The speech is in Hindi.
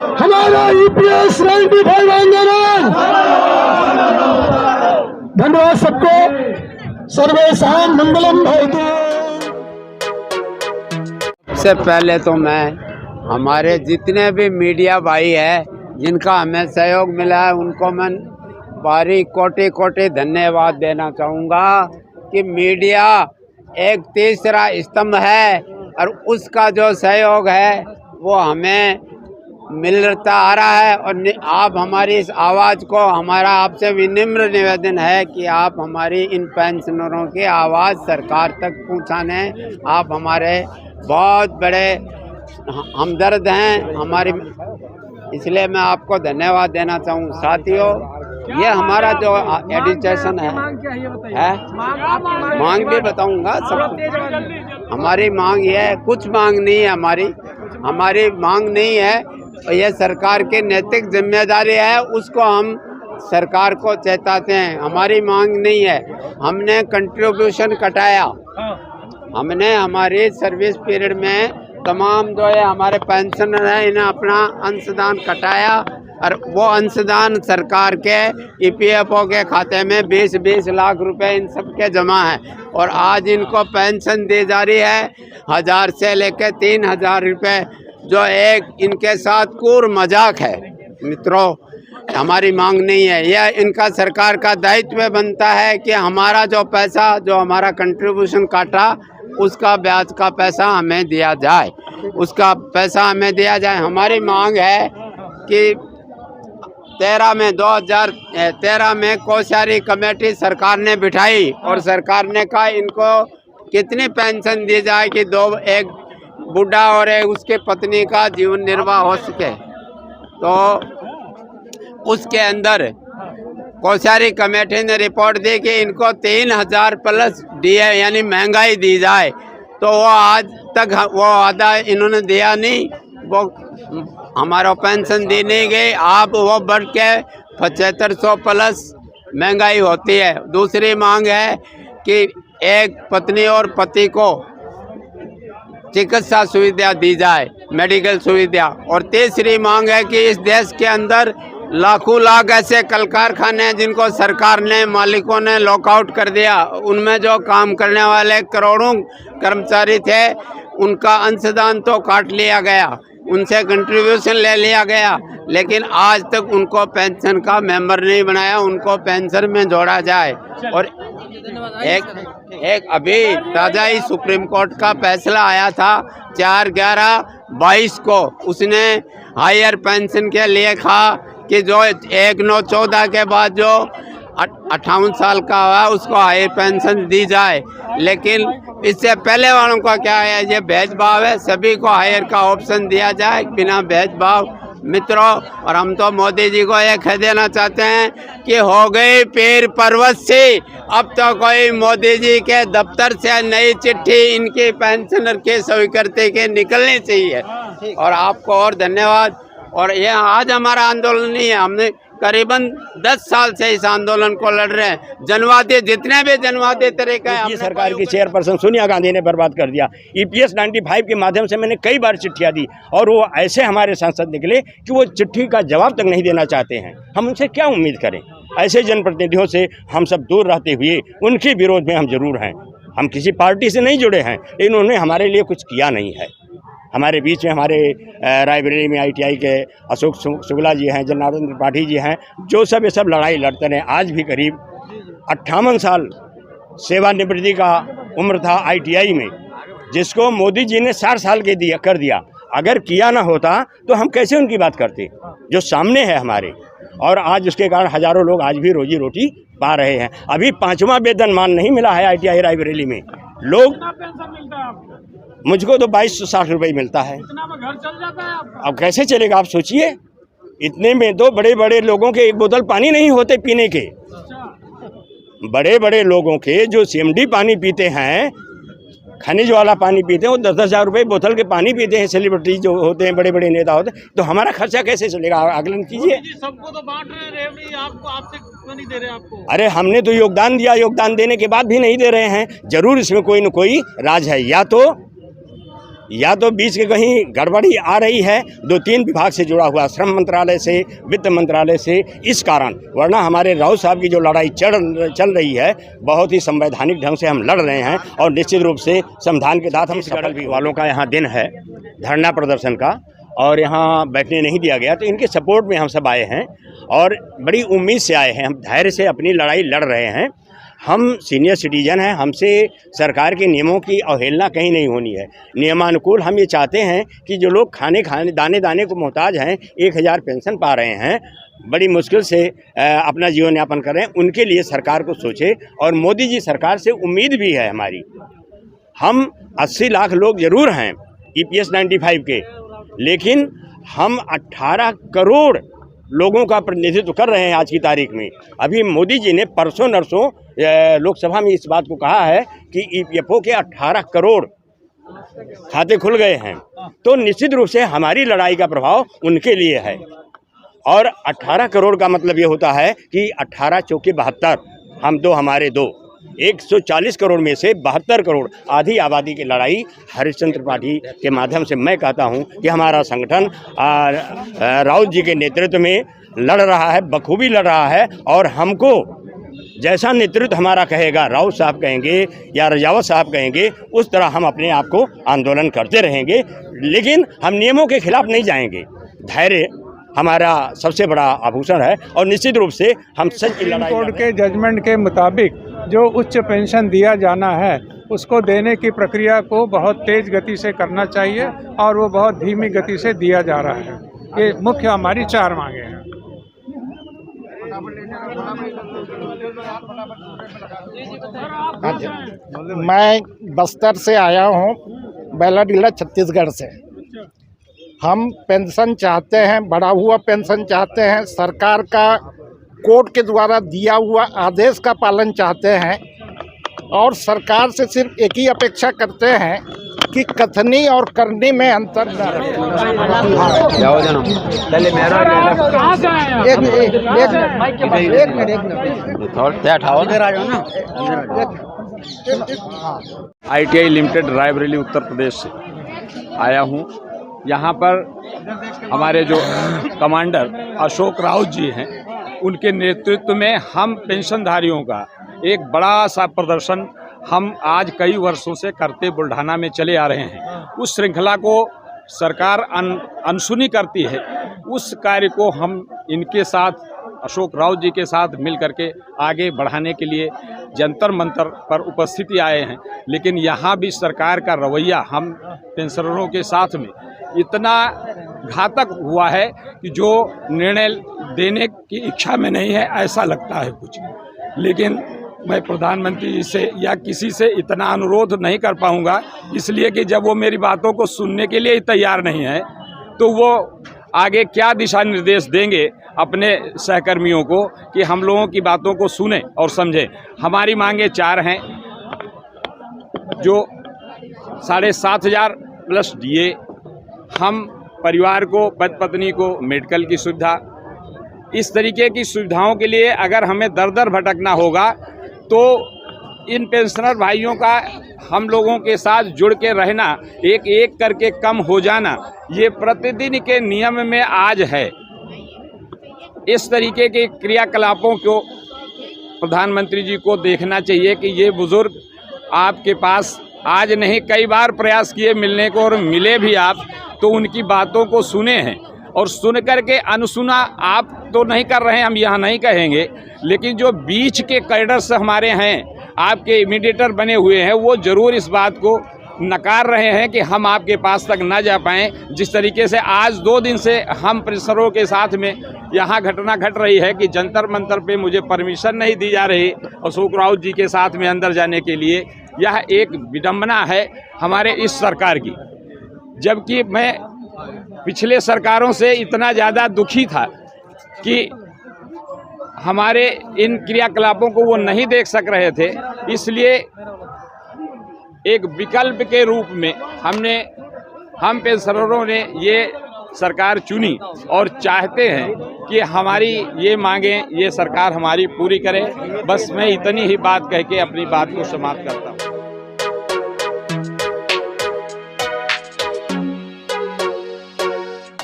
हमारा ईपीएस 95 आंदोलन। धन्यवाद सबको। सर्वेषां मंगलम भवतु। सबसे पहले तो मैं हमारे जितने भी मीडिया भाई है जिनका हमें सहयोग मिला है उनको मैं भारी कोटि कोटि धन्यवाद देना चाहूँगा कि मीडिया एक तीसरा स्तंभ है और उसका जो सहयोग है वो हमें मिलता आ रहा है। और आप हमारी इस आवाज़ को, हमारा आपसे विनम्र निवेदन है कि आप हमारी इन पेंशनरों की आवाज़ सरकार तक पहुंचाने। आप हमारे बहुत बड़े हमदर्द हैं हमारी, इसलिए मैं आपको धन्यवाद देना चाहूँ। साथियों, ये हमारा जो एजुकेशन है मांग भी बताऊंगा सबको। हमारी मांग ये है, कुछ मांग नहीं है हमारी मांग नहीं है, ये सरकार की नैतिक जिम्मेदारी है, उसको हम सरकार को चेताते हैं। हमारी मांग नहीं है। हमने कंट्रीब्यूशन कटाया, हमने हमारी सर्विस पीरियड में तमाम जो है हमारे पेंशनर हैं इन्हें अपना अंशदान कटाया और वो अंशदान सरकार के ईपीएफओ के खाते में 20-20 लाख रुपए इन सब के जमा है। और आज इनको पेंशन दी जा रही है 1000 से लेकर 3000 रुपये, जो एक इनके साथ कूर मजाक है। मित्रों, हमारी मांग नहीं है, यह इनका सरकार का दायित्व बनता है कि हमारा जो पैसा, जो हमारा कंट्रीब्यूशन काटा, उसका ब्याज का पैसा हमें दिया जाए, उसका पैसा हमें दिया जाए। हमारी मांग है कि 2013 में कोश्यारी कमेटी सरकार ने बिठाई और सरकार ने कहा इनको कितनी पेंशन दी जाए कि एक बूढ़ा और एक उसके पत्नी का जीवन निर्वाह हो सके। तो उसके अंदर कोश्यारी कमेटी ने रिपोर्ट दी कि इनको 3000 प्लस डीए यानी महंगाई दी जाए। तो वो आज तक वो आधा इन्होंने दिया नहीं, वो हमारा पेंशन दी नहीं गई। आप वो बढ़ के 7500 प्लस महंगाई होती है। दूसरी मांग है कि एक पत्नी और पति को चिकित्सा सुविधा दी जाए, मेडिकल सुविधा। और तीसरी मांग है कि इस देश के अंदर लाखों लाख ऐसे कल कारखाने हैं जिनको सरकार ने, मालिकों ने लॉकआउट कर दिया। उनमें जो काम करने वाले करोड़ों कर्मचारी थे उनका अंशदान तो काट लिया गया, उनसे कंट्रीब्यूशन ले लिया गया, लेकिन आज तक उनको पेंशन का मेंबर नहीं बनाया, उनको पेंशन में जोड़ा जाए। और एक अभी ताज़ा ही सुप्रीम कोर्ट का फैसला आया था 4/11/22 को, उसने हायर पेंशन के लिए कहा कि जो 1/9/14 के बाद जो 58 साल का हुआ उसको हायर पेंशन दी जाए। लेकिन इससे पहले वालों का क्या है, ये भेदभाव है, सभी को हायर का ऑप्शन दिया जाए बिना भेदभाव। मित्रों, और हम तो मोदी जी को ये कह देना चाहते हैं कि हो गई पीर पर्वत से, अब तो कोई मोदी जी के दफ्तर से नई चिट्ठी इनकी पेंशनर के स्वीकृति के निकलनी चाहिए। और आपको और धन्यवाद। और ये आज हमारा आंदोलन नहीं है, हमने करीबन 10 साल से इस आंदोलन को लड़ रहे हैं। जनवादी, जितने भी जनवादी तरीके हैं, सरकार की चेयरपर्सन सोनिया गांधी ने बर्बाद कर दिया। ईपीएस 95 के माध्यम से मैंने कई बार चिट्ठियां दी और वो ऐसे हमारे सांसद निकले कि वो चिट्ठी का जवाब तक नहीं देना चाहते हैं। हम उनसे क्या उम्मीद करें? ऐसे जनप्रतिनिधियों से हम सब दूर रहते हुए उनके विरोध में हम जरूर हैं। हम किसी पार्टी से नहीं जुड़े हैं, लेकिन उन्होंने हमारे लिए कुछ किया नहीं है। हमारे बीच में हमारे रायबरेली में ITI के अशोक शुक्ला जी हैं, जनार्दन त्रिपाठी जी हैं, जो सब ये सब लड़ाई लड़ते रहे। आज भी करीब 58 साल सेवानिवृत्ति का उम्र था ITI में, जिसको मोदी जी ने 60 साल के कर दिया। अगर किया ना होता तो हम कैसे उनकी बात करते, जो सामने है हमारे। और आज उसके कारण हज़ारों लोग आज भी रोजी रोटी पा रहे हैं। अभी 5वां वेतनमान नहीं मिला है ITI रायबरेली में। लोग, मुझको तो 2260 रुपये मिलता है। घर चल जाता है अब कैसे चलेगा आप सोचिए। इतने में तो बड़े बड़े लोगों के एक बोतल पानी नहीं होते पीने के। बड़े बड़े लोगों के जो CMD पानी पीते हैं, खनिज वाला पानी पीते हैं, वो 10-10 हज़ार रुपये बोतल के पानी पीते हैं। सेलिब्रिटी जो होते हैं, बड़े बड़े नेता होते हैं, तो हमारा खर्चा कैसे चलेगा? आकलन कीजिए। सबको तो बांट रहे हैं, आपको आपसे क्यों नहीं दे रहे? आपको अरे हमने तो योगदान दिया, योगदान देने के बाद भी नहीं दे रहे हैं। जरूर इसमें कोई न कोई राज है। या तो या तो बीच के कहीं गड़बड़ी आ रही है 2-3 विभाग से जुड़ा हुआ, श्रम मंत्रालय से, वित्त मंत्रालय से, इस कारण, वरना हमारे राउत साहब की जो लड़ाई चल रही है बहुत ही संवैधानिक ढंग से हम लड़ रहे हैं और निश्चित रूप से संविधान के साथ हम सफल भी। वालों का यहाँ दिन है धरना प्रदर्शन का और यहाँ बैठने नहीं दिया गया, तो इनके सपोर्ट में हम सब आए हैं और बड़ी उम्मीद से आए हैं। हम धैर्य से अपनी लड़ाई लड़ रहे हैं। हम सीनियर सिटीजन हैं, हमसे सरकार के नियमों की अवहेलना कहीं नहीं होनी है। नियमानुकूल हम ये चाहते हैं कि जो लोग खाने दाने दाने को मोहताज हैं, 1000 पेंशन पा रहे हैं, बड़ी मुश्किल से अपना जीवन यापन कर रहे हैं, उनके लिए सरकार को सोचे। और मोदी जी सरकार से उम्मीद भी है हमारी। हम 80 लाख लोग ज़रूर हैं EPS 95 के, लेकिन हम 18 करोड़ लोगों का प्रतिनिधित्व कर रहे हैं आज की तारीख में। अभी मोदी जी ने परसों नरसों लोकसभा में इस बात को कहा है कि EPFO के 18 करोड़ खाते खुल गए हैं, तो निश्चित रूप से हमारी लड़ाई का प्रभाव उनके लिए है। और 18 करोड़ का मतलब ये होता है कि 18 चौके 72, हम दो हमारे दो, 140 करोड़ में से 72 करोड़ आधी आबादी की लड़ाई हरिश्चंद्र त्रिपाठी के माध्यम से मैं कहता हूं कि हमारा संगठन राउत जी के नेतृत्व में लड़ रहा है, बखूबी लड़ रहा है। और हमको जैसा नेतृत्व हमारा कहेगा, राउत साहब कहेंगे या रजावत साहब कहेंगे, उस तरह हम अपने आप को आंदोलन करते रहेंगे, लेकिन हम नियमों के खिलाफ नहीं जाएंगे। धैर्य हमारा सबसे बड़ा आभूषण है और निश्चित रूप से हम सच की लड़ाई। कोर्ट के जजमेंट के मुताबिक जो उच्च पेंशन दिया जाना है उसको देने की प्रक्रिया को बहुत तेज गति से करना चाहिए और वो बहुत धीमी गति से दिया जा रहा है। ये मुख्य हमारी 4 मांगे हैं। मैं बस्तर से आया हूँ, बैलाडीला छत्तीसगढ़ से। हम पेंशन चाहते हैं, बढ़ा हुआ पेंशन चाहते हैं, सरकार का कोर्ट के द्वारा दिया हुआ आदेश का पालन चाहते हैं और सरकार से सिर्फ एक ही अपेक्षा करते हैं कि कथनी और करनी में अंतर न ITI लिमिटेड रायबरेली उत्तर प्रदेश से आया हूँ। यहाँ पर हमारे जो कमांडर अशोक राउत जी हैं, उनके नेतृत्व में हम पेंशनधारियों का एक बड़ा सा प्रदर्शन हम आज कई वर्षों से करते बुल्ढाना में चले आ रहे हैं। उस श्रृंखला को सरकार अनसुनी करती है, उस कार्य को हम इनके साथ अशोक राउत जी के साथ मिल करके आगे बढ़ाने के लिए जंतर मंतर पर उपस्थिति आए हैं। लेकिन यहाँ भी सरकार का रवैया हम पेंशनरों के साथ में इतना घातक हुआ है कि जो निर्णय देने की इच्छा में नहीं है, ऐसा लगता है कुछ। लेकिन मैं प्रधानमंत्री जी से या किसी से इतना अनुरोध नहीं कर पाऊंगा, इसलिए कि जब वो मेरी बातों को सुनने के लिए ही तैयार नहीं है, तो वो आगे क्या दिशा निर्देश देंगे अपने सहकर्मियों को कि हम लोगों की बातों को सुने और समझें। हमारी मांगे 4 हैं, जो 7,500 प्लस DA, हम परिवार को, पति पत्नी को मेडिकल की सुविधा, इस तरीके की सुविधाओं के लिए अगर हमें दर दर भटकना होगा तो इन पेंशनर भाइयों का हम लोगों के साथ जुड़ के रहना, एक एक करके कम हो जाना, ये प्रतिदिन के नियम में आज है। इस तरीके के क्रियाकलापों को प्रधानमंत्री जी को देखना चाहिए कि ये बुजुर्ग आपके पास आज नहीं, कई बार प्रयास किए मिलने को और मिले भी आप, तो उनकी बातों को सुने हैं और सुन कर के अनसुना आप तो नहीं कर रहे हैं, हम यहाँ नहीं कहेंगे, लेकिन जो बीच के कैडर्स हमारे हैं, आपके इमीडिएटर बने हुए हैं, वो ज़रूर इस बात को नकार रहे हैं कि हम आपके पास तक ना जा पाएँ। जिस तरीके से आज 2 दिन से हम पेंशनरों के साथ में यहाँ घटना घट रही है कि जंतर मंतर पे मुझे परमिशन नहीं दी जा रही अशोक राउत जी के साथ में अंदर जाने के लिए, यह एक विडंबना है हमारे इस सरकार की। जबकि मैं पिछले सरकारों से इतना ज़्यादा दुखी था कि हमारे इन क्रियाकलापों को वो नहीं देख सक रहे थे, इसलिए एक विकल्प के रूप में हम पेंशनरों ने ये सरकार चुनी और चाहते हैं कि हमारी ये मांगें ये सरकार हमारी पूरी करे। बस मैं इतनी ही बात कह के अपनी बात को समाप्त करता हूँ।